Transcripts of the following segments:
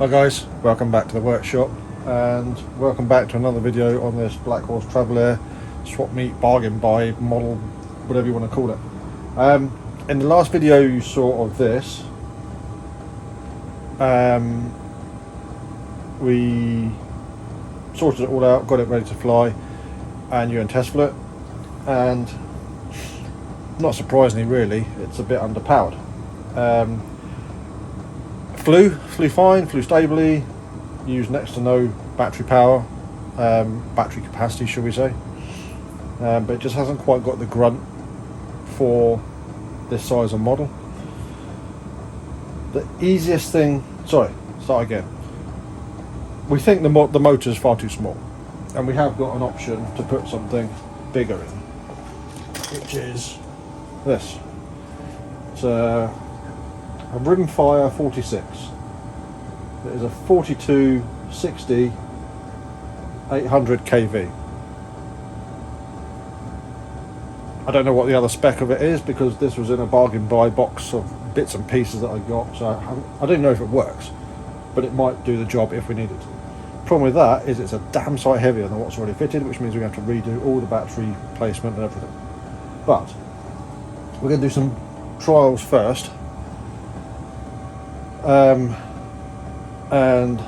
guys, welcome back to the workshop and welcome back to another video on this Blackhorse TravelAir swap meet bargain buy model, whatever you want to call it. In the last video you saw of this, we sorted it all out, got it ready to fly, and Ewan test flew it, and not surprisingly really, it's a bit underpowered. Flew fine, flew stably, used next to no battery power, battery capacity shall we say, but it just hasn't quite got the grunt for this size of model. The easiest thing, start again. We think the motor is far too small, and we have got an option to put something bigger in, which is this. It's a Rimfire 46. It is a 4260 800 kV. I don't know what the other spec of it is because this was in a bargain buy box of bits and pieces that I got, so I don't know if it works, but it might do the job if we need it to. Problem with that is it's a damn sight heavier than what's already fitted, which means we have to redo all the battery placement and everything. But we're going to do some trials first, and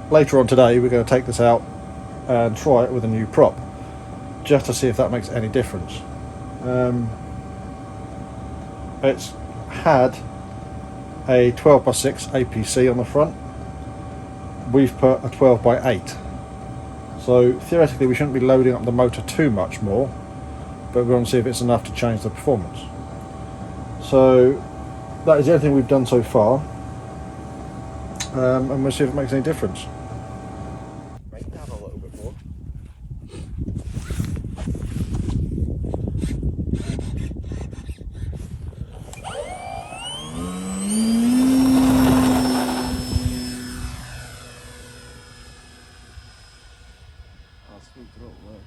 later on today we're going to take this out and try it with a new prop just to see if that makes any difference. It's had a 12x6 APC on the front. We've put a 12x8, so theoretically we shouldn't be loading up the motor too much more, but we're going to see if it's enough to change the performance. So that is the only thing we've done so far, and we'll see if it makes any difference. Might have a little bit more. I'll speak through it well.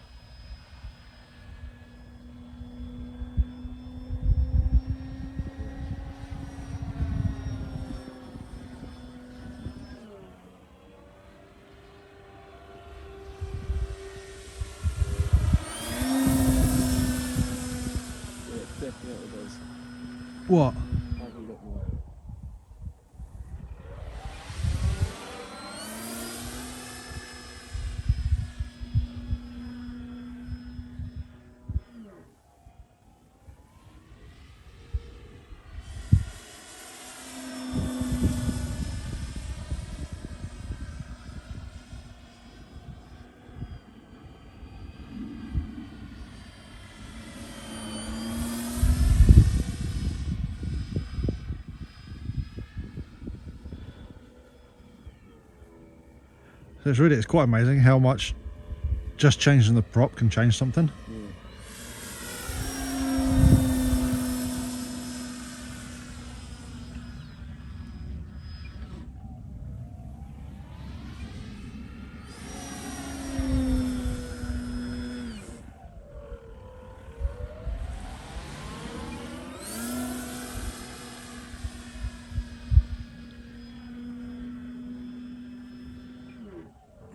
Definitely does. What? Have a bit more. So it's quite amazing how much just changing the prop can change something.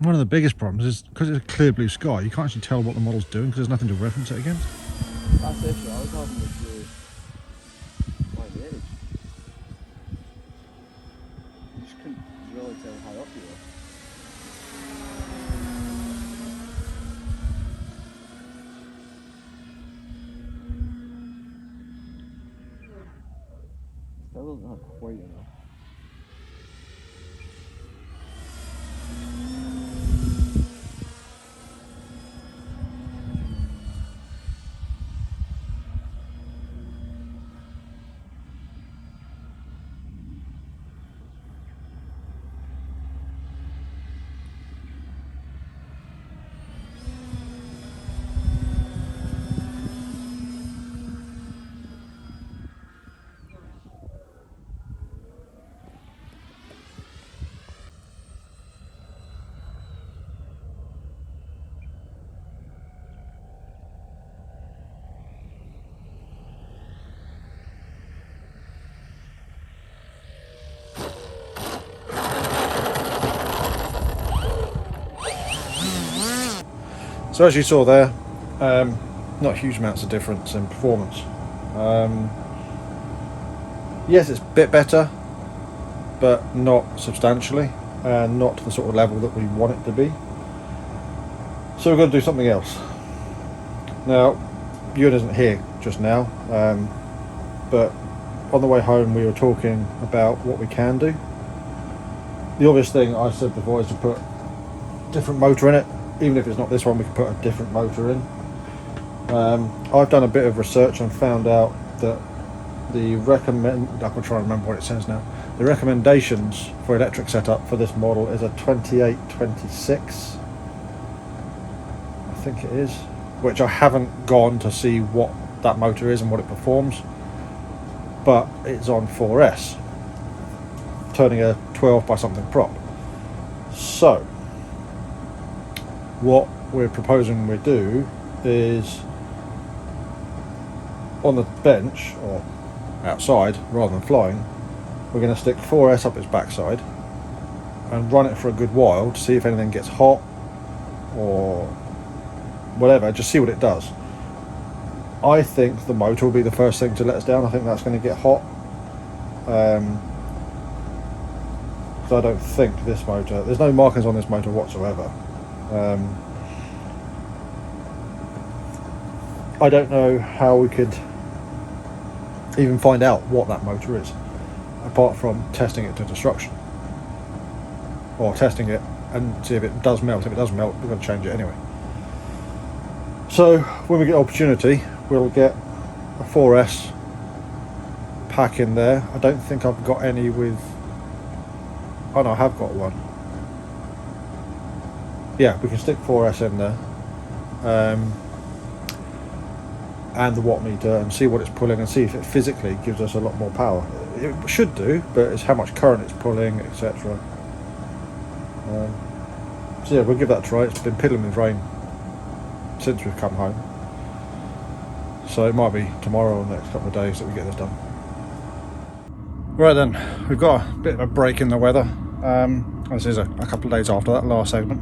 One of the biggest problems is because it's a clear blue sky, you can't actually tell what the model's doing because there's nothing to reference it against. That's the issue I was having with the edge. You just couldn't really tell how up you were. Still doesn't have quite enough. So as you saw there, not huge amounts of difference in performance. Yes, it's a bit better, but not substantially, and not to the sort of level that we want it to be. So we're going to do something else. Now, Ewan isn't here just now, but on the way home we were talking about what we can do. The obvious thing I said before is to put a different motor in it. Even if it's not this one, we can put a different motor in. I've done a bit of research and found out that I can try and remember what it says now. The recommendations for electric setup for this model is a 2826, I think it is, which I haven't gone to see what that motor is and what it performs, but it's on 4S, turning a 12 by something prop. So what we're proposing we do is, on the bench or outside rather than flying, we're going to stick 4S up its backside and run it for a good while to see if anything gets hot or whatever, just see what it does. I think the motor will be the first thing to let us down. I think that's going to get hot. So I don't think this motor, there's no markings on this motor whatsoever. I don't know how we could even find out what that motor is, apart from testing it to destruction, or testing it and see if it does melt. If it does melt, we're going to change it anyway. So when we get opportunity, we'll get a 4S pack in there. I don't think I've got any with, oh no, I have got one. Yeah, we can stick 4S in there, and the watt meter, and see what it's pulling and see if it physically gives us a lot more power. It should do, but it's how much current it's pulling, etc. So yeah, we'll give that a try. It's been piddling with rain since we've come home, so it might be tomorrow or the next couple of days that we get this done. Right then, we've got a bit of a break in the weather. This is a couple of days after that last segment.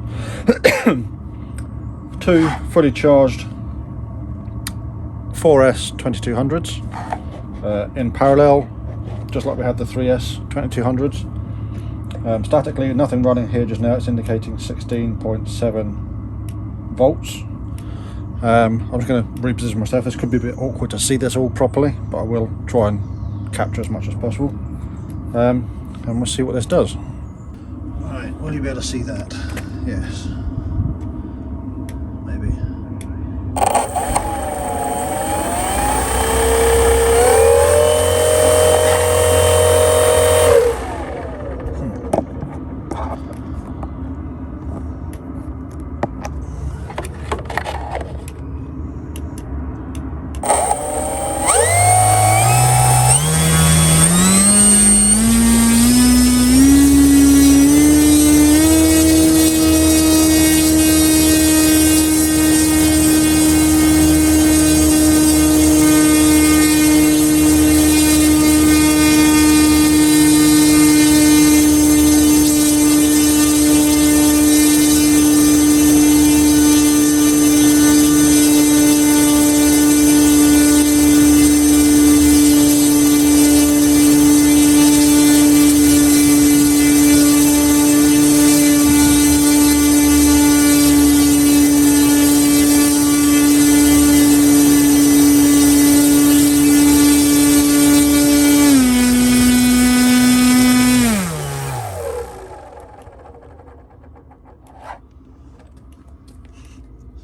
2 fully charged 4S 2200s in parallel, just like we had the 3S 2200s. Statically, nothing running here just now. It's indicating 16.7 volts. I'm just going to reposition myself. This could be a bit awkward to see this all properly, but I will try and capture as much as possible, and we'll see what this does. Right, will you be able to see that? Yes. Maybe.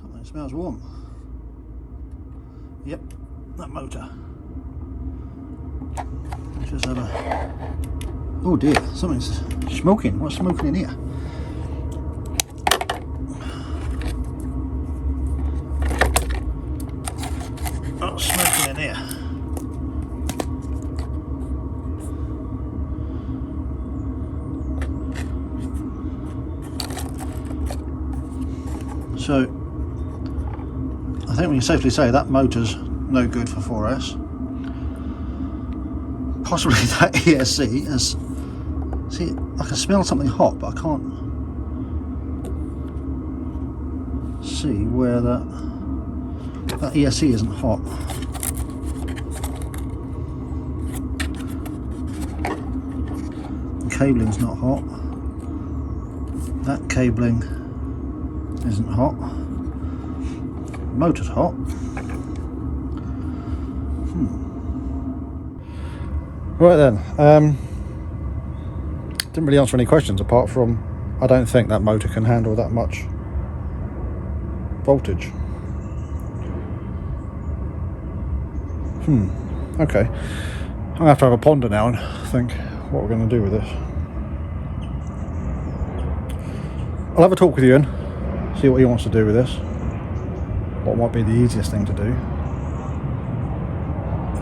Something smells warm. Yep, that motor. Just have a... Oh dear, something's smoking. What's smoking in here? What's smoking in here? So, I think we can safely say that motor's no good for 4S. Possibly that ESC has... See, I can smell something hot, but I can't see where that ESC isn't hot. The cabling's not hot. That cabling isn't hot. Motor's hot. Right then, didn't really answer any questions apart from I don't think that motor can handle that much voltage. Okay. I'm gonna have to have a ponder now and think what we're going to do with this. I'll have a talk with Ewan, see what he wants to do with this, what might be the easiest thing to do,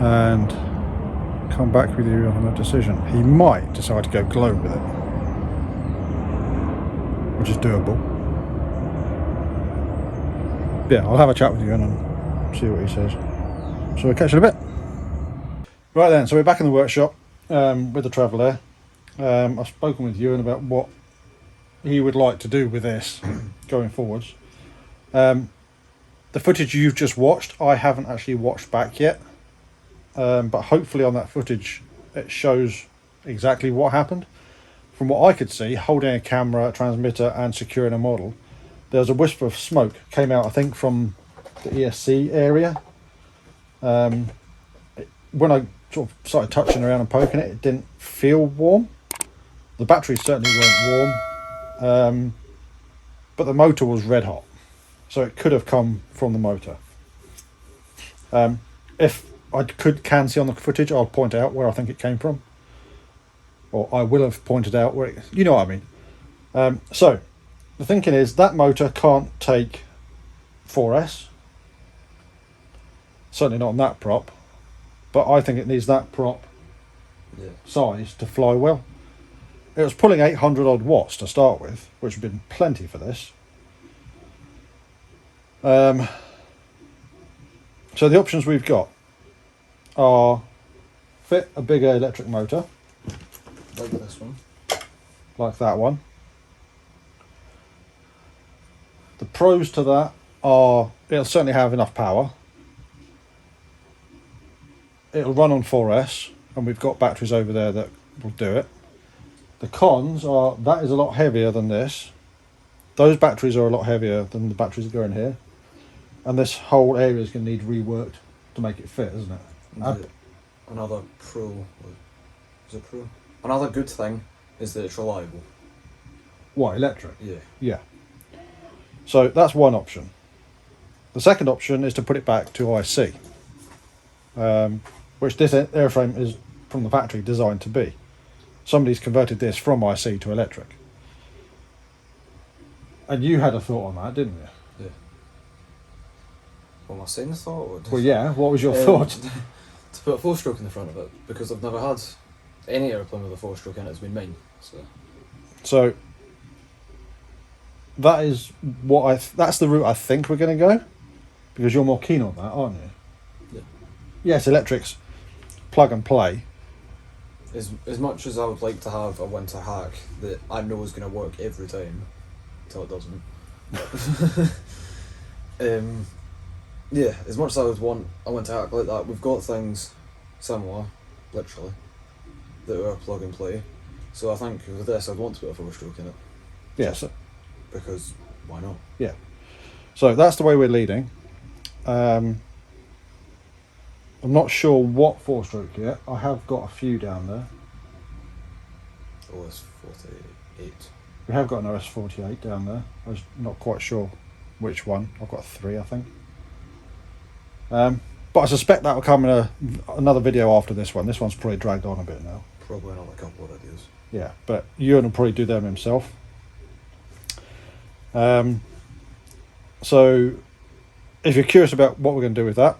and come back with you on a decision. He might decide to go glow with it, which is doable. Yeah, I'll have a chat with Ewan and see what he says. So we'll catch you in a bit. Right then, so we're back in the workshop with the TravelAir. I've spoken with Ewan about what he would like to do with this going forwards. The footage you've just watched, I haven't actually watched back yet, but hopefully on that footage it shows exactly what happened. From what I could see, holding a camera, a transmitter and securing a model, there was a wisp of smoke came out, I think, from the ESC area. When I sort of started touching around and poking it, it didn't feel warm. The batteries certainly weren't warm, but the motor was red hot, so it could have come from the motor. If I can see on the footage, I'll point out where I think it came from, or I will have pointed out where it, you know what I mean. So the thinking is that motor can't take 4S, certainly not on that prop, but I think it needs that prop size to fly well. It was pulling 800 odd watts to start with, which would have been plenty for this. So the options we've got are fit a bigger electric motor, Like this one. like that one. The pros to that are it'll certainly have enough power. It'll run on 4S, and we've got batteries over there that will do it. The cons are that is a lot heavier than this. Those batteries are a lot heavier than the batteries that go in here. And this whole area is going to need reworked to make it fit, isn't it? Another pro, is it pro? Another good thing is that it's reliable. What, electric? Yeah. Yeah. So that's one option. The second option is to put it back to IC, which this airframe is from the factory designed to be. Somebody's converted this from IC to electric. And you had a thought on that, didn't you? Yeah. What am I saying? Thought? Or Well, yeah. What was your thought? To put a 4-stroke in the front of it, because I've never had any airplane with a 4-stroke in it. It's been mine. So that is what that's the route I think we're going to go, because you're more keen on that, aren't you? Yeah. Yes, electrics, plug and play. As much as I would like to have a winter hack that I know is going to work every time, until it doesn't. Yeah, as much as I would want a winter hack like that, we've got things similar, literally, that are plug and play. So I think with this, I'd want to put a 4-stroke in it. Yes. Because why not? Yeah. So that's the way we're leading. I'm not sure what 4-stroke yet. I have got a few down there. OS 48. We have got an OS 48 down there. I was not quite sure which one. I've got 3, I think. But I suspect that will come in another video after this one. This one's probably dragged on a bit now. Probably another couple of videos. Yeah, but Ewan will probably do them himself. So if you're curious about what we're going to do with that,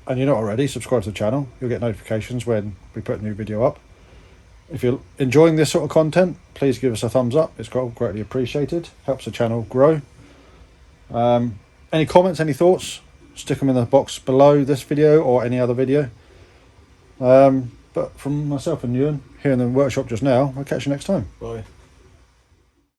and you're not already, subscribe to the channel. You'll get notifications when we put a new video up. If you're enjoying this sort of content, please give us a thumbs up. It's greatly appreciated. Helps the channel grow. Any comments, any thoughts? Stick them in the box below this video or any other video. But from myself and Ewan here in the workshop just now, I'll catch you next time. Bye.